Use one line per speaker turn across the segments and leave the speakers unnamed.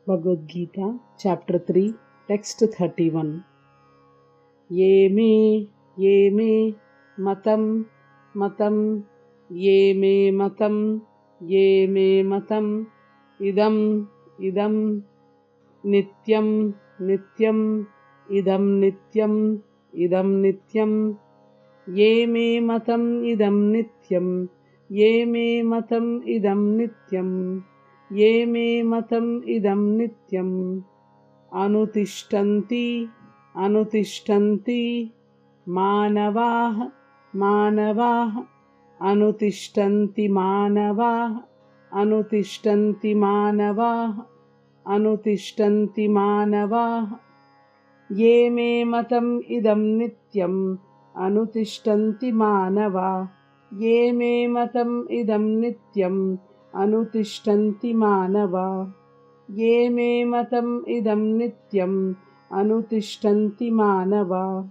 Bhagavad Gita, Chapter 3, Text 31. Ye me matam matam, ye me matam, ye me matam, idam idam, nityam nityam, idam nityam, idam nityam, ye me matam idam nityam, ye me matam idam nityam, ye me matam idam nityam, अनुतिष्ठन्ति अनुतिष्ठन्ति मानवाः मानवाः, अनुतिष्ठन्ति मानवाः, अनुतिष्ठन्ति मानवाः, अनुतिष्ठन्ति मानवाः, ये मे मतम् इदं नित्यम्, अनुतिष्ठन्ति मानवाः, ये मे मतम् इदं नित्यम्, अनुतिष्ठन्ति मानवाः, ये मे मतम् इदं नित्यम्, अनुतिष्ठन्ति मानवाः,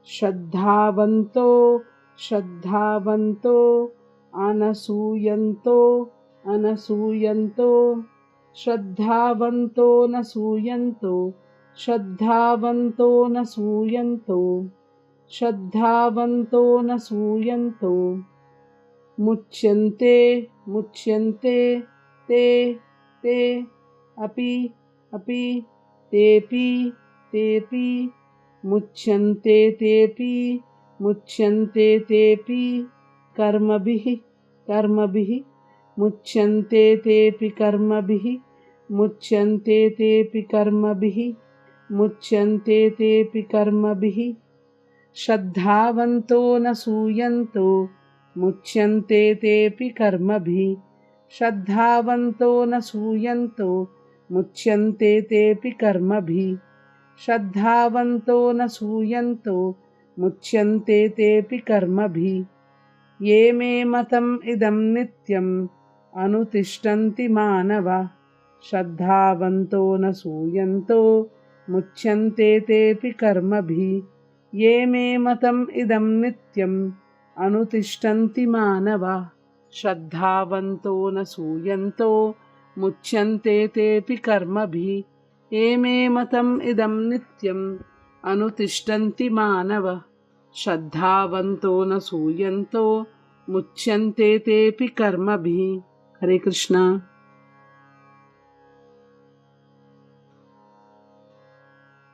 श्रद्धावन्तो श्रद्धावन्तो, अनसूयन्तो अनसूयन्तो, श्रद्धावन्तो न सूयन्तो, श्रद्धावन्तो न सूयन्तो, श्रद्धावन्तो न सूयन्तो, मुच्यन्ते मुच्यन्ते ते ते, अपि अपि तेऽपि तेऽपि, मुच्यन्ते तेऽपि मुच्यन्ते तेऽपि, कर्मभिः कर्मभिः, मुच्यन्ते तेऽपि कर्मभिः, मुच्यन्ते तेऽपि कर्मभिः, मुच्यन्ते तेऽपि कर्मभिः, श्रद्धावन्तो न सूयन्तो, मुच्यन्ते तेऽपि कर्मभिः, श्रद्धावन्तो न सूयन्तो, मुच्यन्ते तेऽपि कर्मभिः, श्रद्धावन्तो न सूयन्तो, मुच्यन्ते तेऽपि कर्मभिः, ये मे मतम् इदं नित्यम्, अनुतिष्ठन्ति मानवाः, श्रद्धावन्तो न सूयन्तो, मुच्यन्ते तेऽपि कर्मभिः, ये मे मतम् इदं नित्यम्, अनुतिष्ठन्ति मानवाः, श्रद्धावन्तो न सूयन्तो, मुच्यन्ते तेऽपि कर्मभिः, ये मे मतम् इदं नित्यम्, अनुतिष्ठन्ति मानवाः, श्रद्धावन्तो न सूयन्तो, मुच्यन्ते तेऽपि कर्मभिः। हरे कृष्णा।